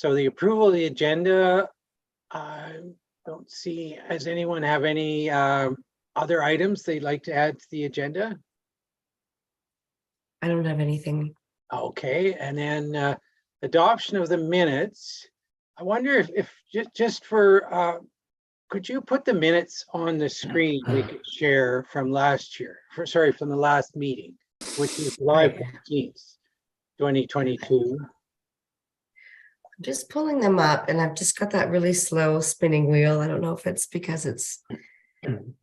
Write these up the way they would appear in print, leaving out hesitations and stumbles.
So the approval of the agenda, I don't see, does anyone have any other items they'd like to add to the agenda? I don't have anything. Okay, and then adoption of the minutes. I wonder if just for, could you put the minutes on the screen we could share from last year, from the last meeting, which is July 14th, 2022. I'm just pulling them up and I've just got that really slow spinning wheel. I don't know if it's because it's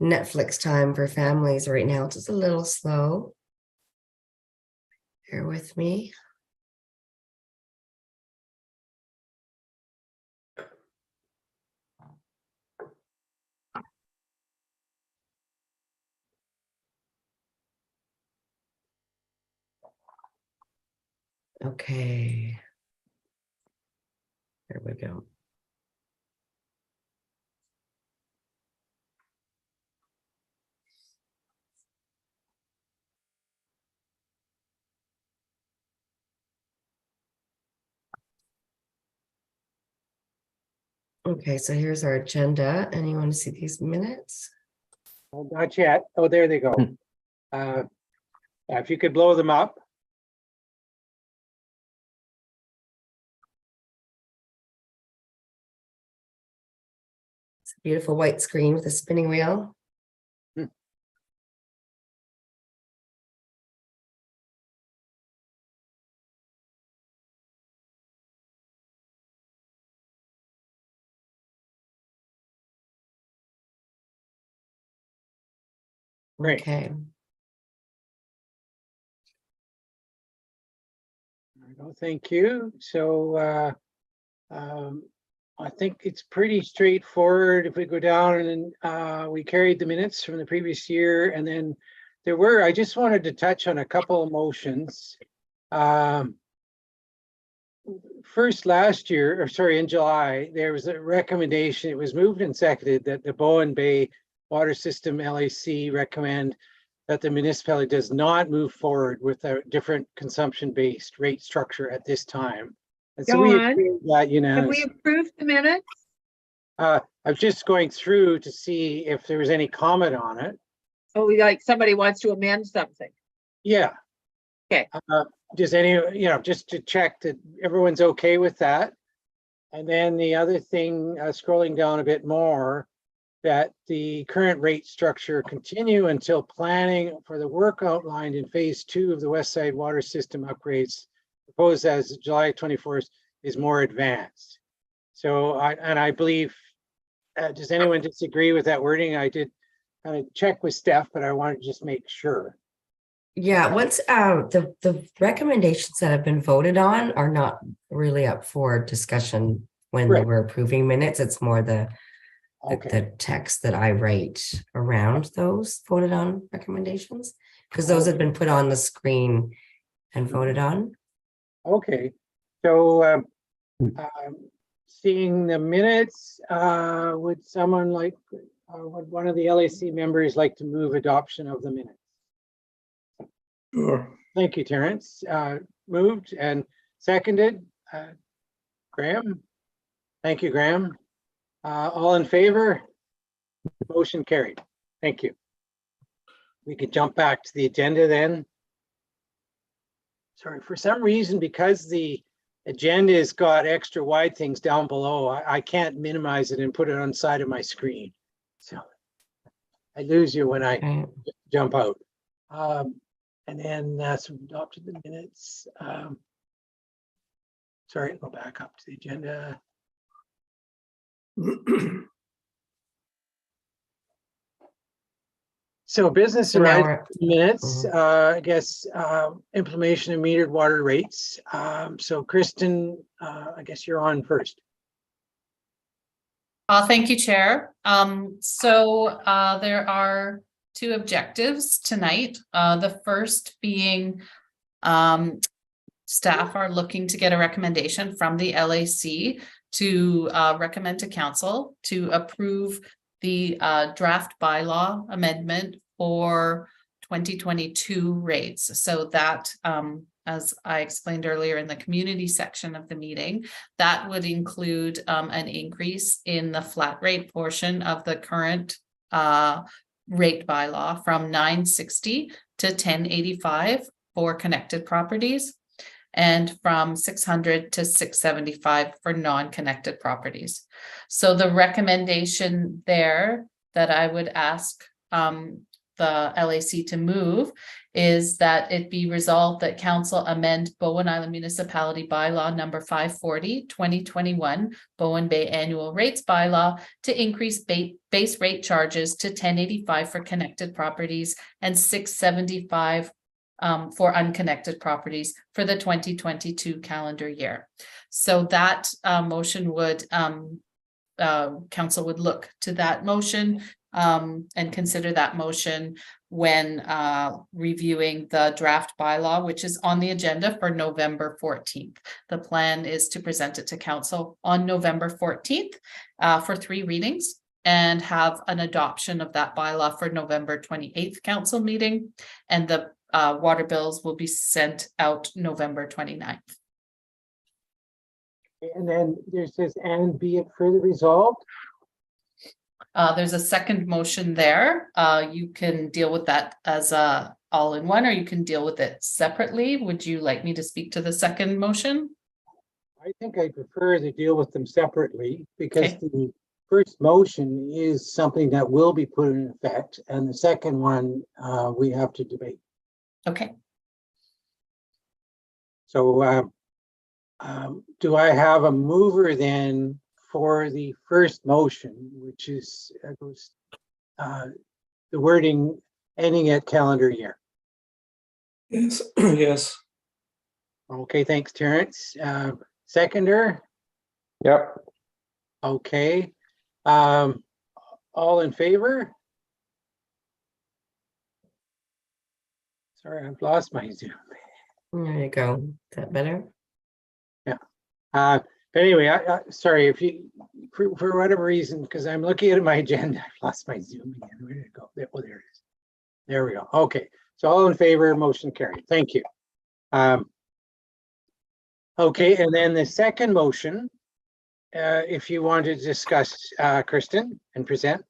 Netflix time for families right now. It's just a little slow. Bear with me. Okay. There we go. Okay, so here's our agenda. And you want to see these minutes? Well, not yet. Oh, there they go. If you could blow them up. It's a beautiful white screen with a spinning wheel. Great. Okay. Thank you. So I think it's pretty straightforward. If we go down and we carried the minutes from the previous year, and then I just wanted to touch on a couple of motions. First, last year, in July, there was a recommendation. It was moved and seconded that the Bowen Bay Water System LAC recommend that the municipality does not move forward with a different consumption-based rate structure at this time. And so we approved that unanimously. Have we approved the minutes? I was just going through to see if there was any comment on it. Oh, like somebody wants to amend something. Yeah. Okay. Does just to check that everyone's okay with that. And then the other thing, scrolling down a bit more, that the current rate structure continue until planning for the work outlined in phase 2 of the West Side Water System upgrades proposed as July 24th is more advanced. So I believe, does anyone disagree with that wording? I did kind of check with Steph, but I wanted to just make sure. Yeah, what's the recommendations that have been voted on are not really up for discussion when Right. we're approving minutes. It's more the Okay. text that I write around those voted on recommendations, because those have been put on the screen and voted on. Okay. So seeing the minutes, would someone like, would one of the LAC members like to move adoption of the minutes? Sure. Thank you, Terrence. Moved and seconded. Graham? Thank you, Graham. All in favor? Motion carried. Thank you. We could jump back to the agenda then. Sorry, for some reason, because the agenda has got extra wide things down below, I can't minimize it and put it on the side of my screen. So I lose you when I jump out. And then so we adopted the minutes. Sorry, go back up to the agenda. So business So now arising minutes, I guess, implementation of metered water rates. So Kristen, I guess you're on first. Thank you, Chair. There are two objectives tonight. The first being staff are looking to get a recommendation from the LAC to recommend to council to approve the draft bylaw amendment for 2022 rates. So that as I explained earlier in the community section of the meeting, that would include an increase in the flat rate portion of the current rate bylaw from 960 to 1085 for connected properties, and from 600 to 675 for non-connected properties. So the recommendation there that I would ask the LAC to move is that it be resolved that council amend Bowen Island Municipality Bylaw number 540, 2021, Bowen Bay Annual Rates Bylaw to increase base rate charges to 1085 for connected properties and 675 for unconnected properties for the 2022 calendar year. So that motion would, council would look to that motion and consider that motion when reviewing the draft bylaw, which is on the agenda for November 14th. The plan is to present it to council on November 14th for 3 readings and have an adoption of that bylaw for November 28th council meeting. And the water bills will be sent out November 29th. And then there's this, and be it further resolved. There's a second motion there. You can deal with that as a all in one, or you can deal with it separately. Would you like me to speak to the second motion? I think I prefer to deal with them separately because Okay. the first motion is something that will be put in effect, and the second one we have to debate. Okay. So do I have a mover then for the first motion, which is the wording ending at calendar year? Yes, yes. Okay, thanks, Terrence. Seconder? Yep. Okay. All in favor? Sorry, I've lost my Zoom. There you go. Is that better? But anyway, sorry if you, for whatever reason, because I'm looking at my agenda, I've lost my Zoom again. Where did it go? Oh, there it is. There we go. Okay, so all in favor, motion carried. Thank you. Okay, and then the second motion, if you want to discuss, Kristen, and present.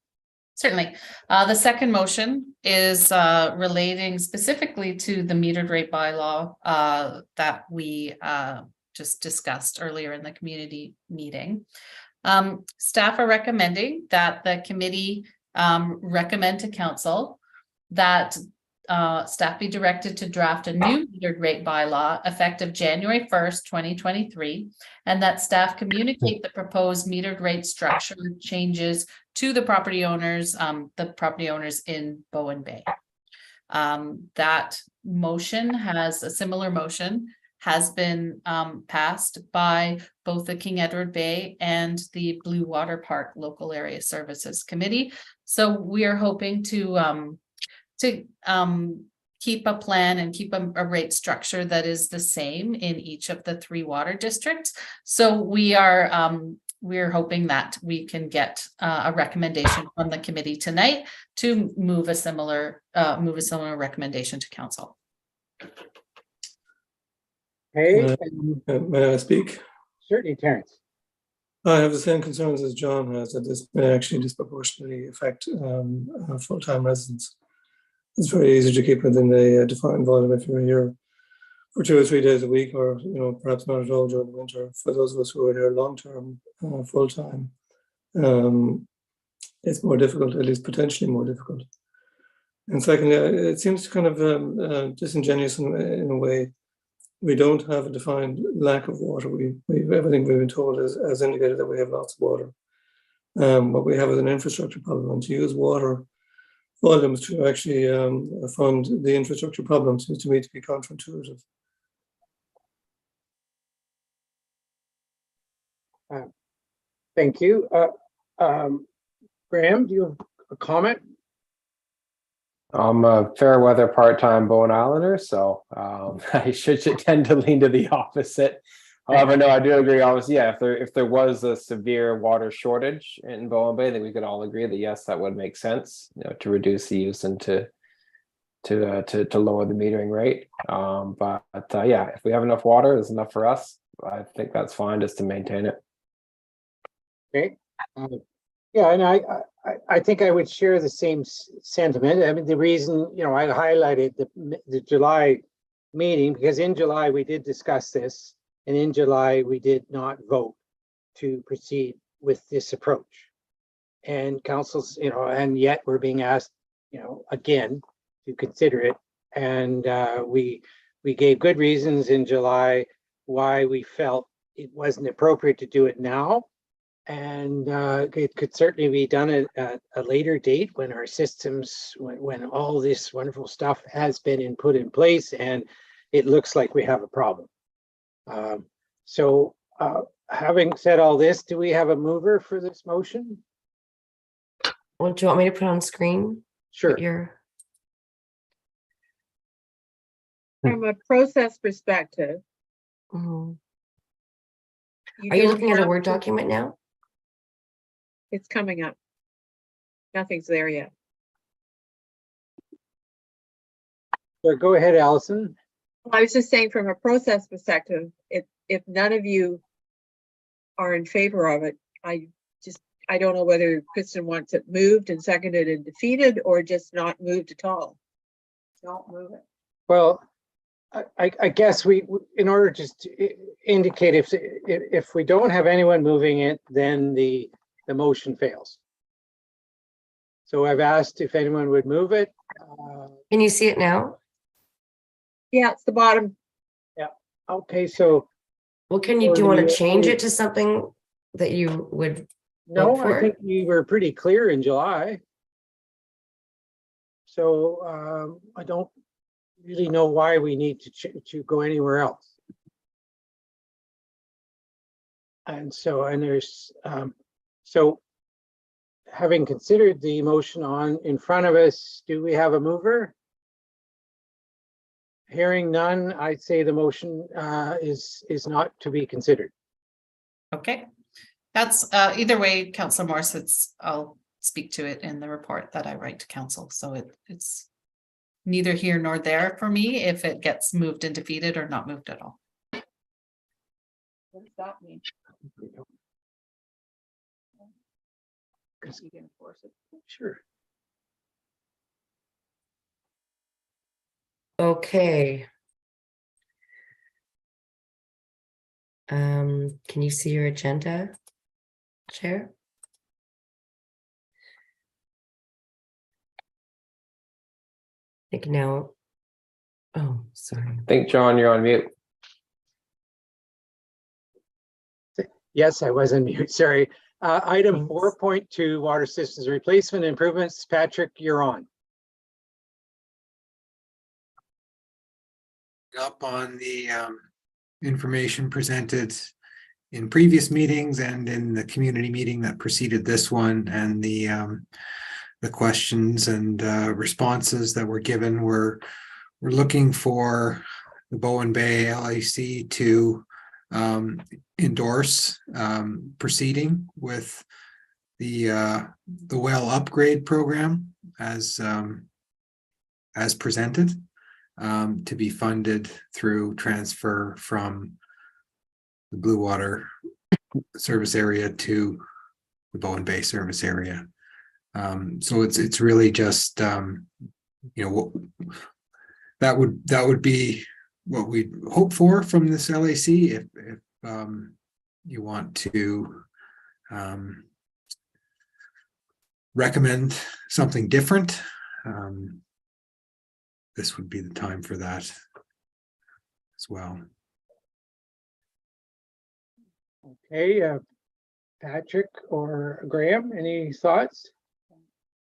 Certainly. The second motion is relating specifically to the metered rate bylaw that we just discussed earlier in the community meeting. Staff are recommending that the committee recommend to council that staff be directed to draft a new metered rate bylaw effective January 1st, 2023, and that staff communicate the proposed metered rate structure changes to the property owners in Bowen Bay. That motion has a similar motion has been passed by both the King Edward Bay and the Bluewater Park Local Area Services Committee. So we are hoping to keep a plan and keep a rate structure that is the same in each of the 3 water districts. So we're hoping that we can get a recommendation from the committee tonight to move a similar recommendation to council. Okay, May I speak? certainly, Terrence. I have the same concerns as John has, that this may actually disproportionately affect full-time residents. It's very easy to keep within the defined volume if you're here for 2 or 3 days a week, or perhaps not at all during the winter. For those of us who are here long-term, full-time, it's more difficult, at least potentially more difficult. And secondly, it seems kind of disingenuous in a way. We don't have a defined lack of water. Everything we've been told has indicated that we have lots of water. What we have is an infrastructure problem, and to use water volumes to actually fund the infrastructure problem seems to me to be counterintuitive. Thank you. Graham, do you have a comment? I'm a fair weather part-time Bowen Islander, so I should tend to lean to the opposite. However, no, I do agree. Obviously, yeah, if there was a severe water shortage in Bowen Bay, then we could all agree that yes, that would make sense, to reduce the use and to to lower the metering rate. But yeah, if we have enough water, there's enough for us. I think that's fine just to maintain it. Okay. Yeah, and I think I would share the same sentiment. I mean, the reason, you know, I highlighted the July meeting, because in July we did discuss this, and in July we did not vote to proceed with this approach. And councils, you know, and yet we're being asked, you know, again, to consider it. And we gave good reasons in July why we felt it wasn't appropriate to do it now. And it could certainly be done at a later date when our systems, when all this wonderful stuff has been put in place and it looks like we have a problem. So having said all this, do we have a mover for this motion? Well, do you want me to put on screen? Sure. Your From a process perspective. Mhm. Are you don't looking at a have Word to- document now? It's coming up. Nothing's there yet. So go ahead, Allison. I was just saying from a process perspective, if none of you are in favor of it, I don't know whether Kristen wants it moved and seconded and defeated or just not moved at all. Don't move it. Well, I guess in order just to indicate if we don't have anyone moving it, then the motion fails. So I've asked if anyone would move it. Can you see it now? Yeah, it's the bottom. Okay, so Well, do you Or want to you- change it to something that you would? no, Vote for I think we were pretty clear in July. So I don't really know why we need to go anywhere else. And there's so having considered the motion in front of us, do we have a mover? Hearing none, I'd say the motion is not to be considered. Okay, that's either way, Councillor Morris, I'll speak to it in the report that I write to council. So it's neither here nor there for me if it gets moved and defeated or not moved at all. What does that mean? You can force it. Sure. Okay. Can you see your agenda, Chair? I think now. Oh, sorry. I think, John, you're on mute. Yes, I was on mute, sorry. Item Thanks. 4.2, water systems replacement improvements. Patrick, you're on. Up on the information presented in previous meetings and in the community meeting that preceded this one, and the questions and responses that were given we're looking for the Bowen Bay LAC to endorse proceeding with the well upgrade program as presented, to be funded through transfer from the Bluewater service area to the Bowen Bay service area. So it's really just that would be what we hope for from this LAC if you want to recommend something different. This would be the time for that as well. Okay, Patrick or Graham, any thoughts?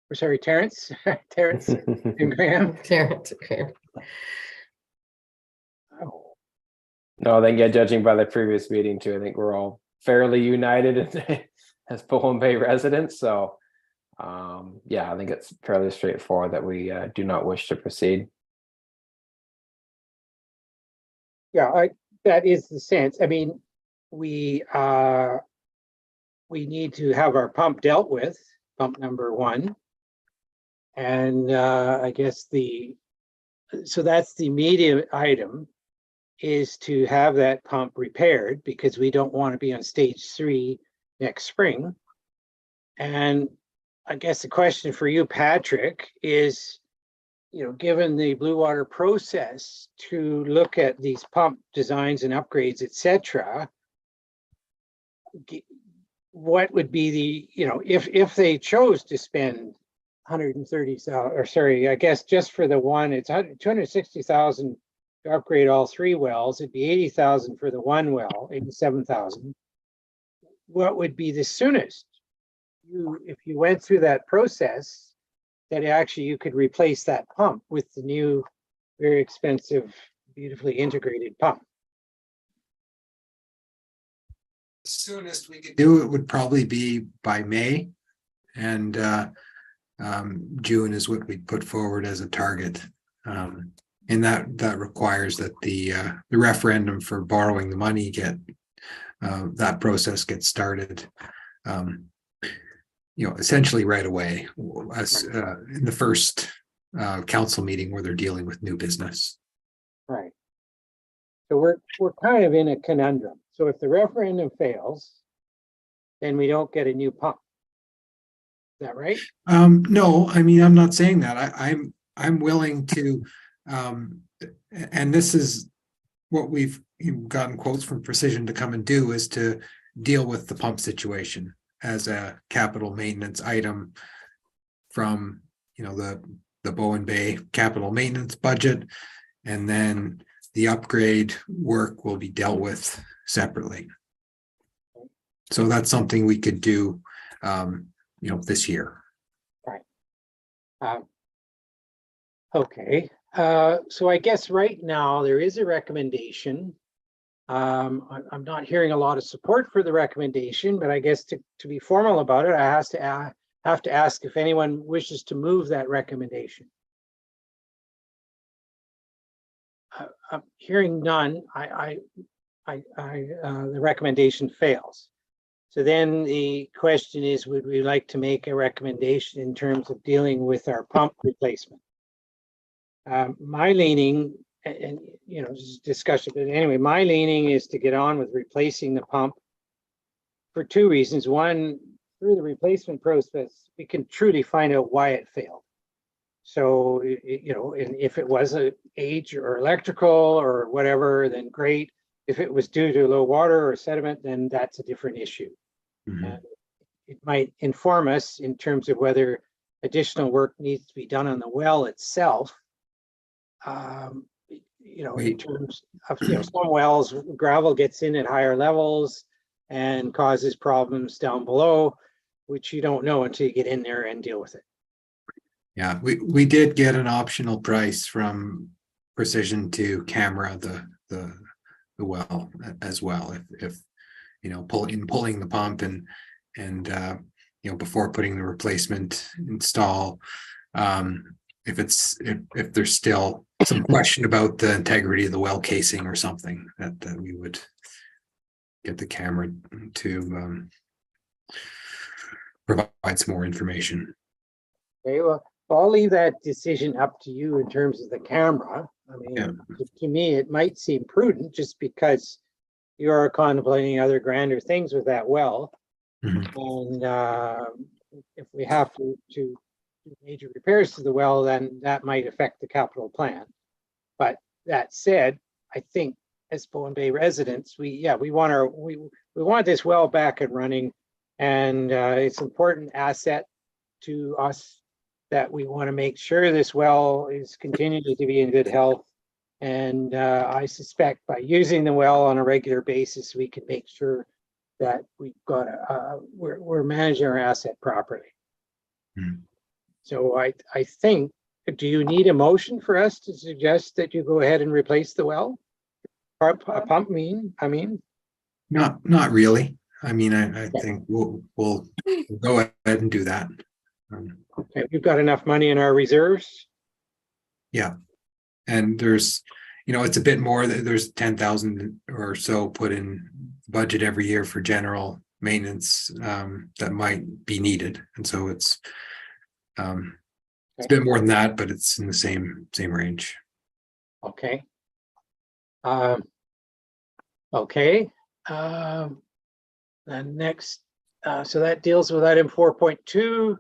Or sorry, Terrence, Terrence and Graham. Okay. Oh, No, I think, yeah, judging by the previous meeting too, I think we're all fairly united as Bowen Bay residents. So yeah, I think it's fairly straightforward that we do not wish to proceed. yeah, that is the sense. I mean, we need to have our pump dealt with, pump number 1. And I guess the so that's the immediate item, is to have that pump repaired because we don't want to be on stage 3 next spring. And I guess the question for you, Patrick, is, given the Bluewater process to look at these pump designs and upgrades, etc., what would be the, if they chose to spend 130,000, or sorry, I guess just for the one, it's 260,000 to upgrade all 3 wells, it'd be 80,000 for the one well, 87,000. What would be the soonest if you went through that process that actually you could replace that pump with the new, very expensive, beautifully integrated pump? Soonest we could do it would probably be by May, and June is what we put forward as a target. And that requires that the referendum for borrowing the money that process gets started. Essentially right away, as in the first council meeting where they're dealing with new business. Right. So we're kind of in a conundrum. So if the referendum fails, then we don't get a new pump. Is that right? No, I mean, I'm not saying that. I'm willing to, and this is what we've gotten quotes from Precision to come and do, is to deal with the pump situation as a capital maintenance item from, the Bowen Bay capital maintenance budget, and then the upgrade work will be dealt with separately. So that's something we could do, this year. Right. Okay. So I guess right now there is a recommendation. I'm not hearing a lot of support for the recommendation, but I guess to be formal about it, I have to ask if anyone wishes to move that recommendation. I'm hearing none. The recommendation fails. So then the question is, would we like to make a recommendation in terms of dealing with our pump replacement? My leaning, and just discussion, but anyway, my leaning is to get on with replacing the pump for 2 reasons. One, through the replacement process, we can truly find out why it failed. So, and if it was an age or electrical or whatever, then great. If it was due to low water or sediment, then that's a different issue. Mm-hmm. It might inform us in terms of whether additional work needs to be done on the well itself. In terms of, some wells, gravel gets in at higher levels and causes problems down below, which you don't know until you get in there and deal with it. Yeah, we did get an optional price from Precision to camera the well as well, if pulling the pump and before putting the replacement install, if there's still some question about the integrity of the well casing or something, that we would get the camera to provide some more information. Okay, well, I'll leave that decision up to you in terms of the camera. I mean, Yeah. to me, it might seem prudent just because you are contemplating other grander things with that well. Mhm. And if we have to do major repairs to the well, then that might affect the capital plan. But that said, I think as Bowen Bay residents, we want this well back and running, and it's an important asset to us that we want to make sure this well is continuing to be in good health. And I suspect by using the well on a regular basis, we can make sure that we've got we're managing our asset properly. Mm. So I think, do you need a motion for us to suggest that you go ahead and replace the well? Or a pump, I mean? Not really. I mean, I think we'll go ahead and do that. Okay, we've got enough money in our reserves. Yeah, and there's, it's a bit more. There's 10,000 or so put in budget every year for general maintenance that might be needed, and so it's a bit more than that, but it's in the same range. Okay. Okay. And next, so that deals with item 4.2.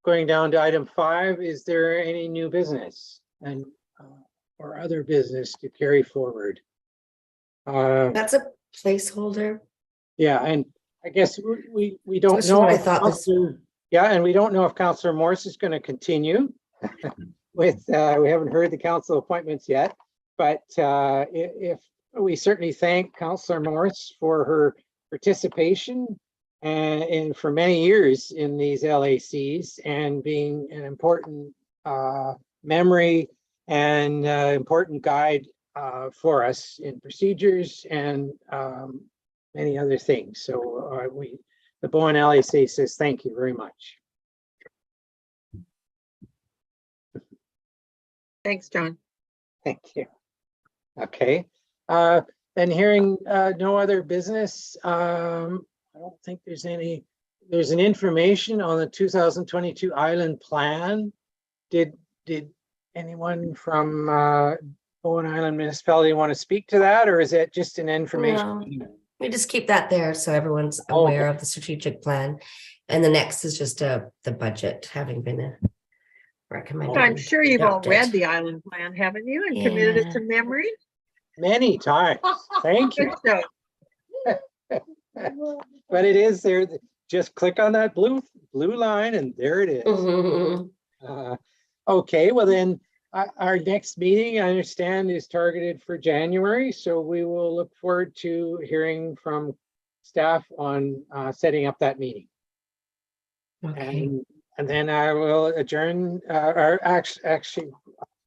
Going down to item 5, is there any new business and or other business to carry forward? That's a placeholder. Yeah, and I guess we don't Especially know. when I if thought this- Counselor- Yeah, and we don't know if Councillor Morse is going to continue with, we haven't heard the council appointments yet, but if we certainly thank Councillor Morse for her participation and for many years in these LACs and being an important memory and important guide for us in procedures and many other things. So the Bowen LAC says thank you very much. Thanks, John. Thank you. Okay. Then hearing no other business, I don't think there's any, there's an information on the 2022 island plan. Did anyone from Bowen Island Municipality want to speak to that, or is it just an information? We just keep that there so everyone's Oh, okay. aware of the strategic plan. And the next is just the budget having been recommended. I'm sure you've all adopted. read the island plan, haven't you? And committed it Yeah. to memory? Many times. Thank you. Good job. But it is there. Just click on that blue line and there it is. Mhm. Okay, well then, our next meeting, I understand, is targeted for January, so we will look forward to hearing from staff on setting up that meeting. Okay, And then I will adjourn, or actually,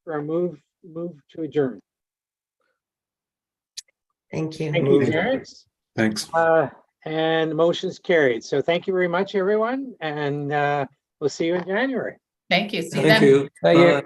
or move to adjourn. thank you. Thank you, Terrence. Thanks. And motion's carried. So thank you very much, everyone, and we'll see you in January. Thank you. See you Thank then. you. Thank you. Bye.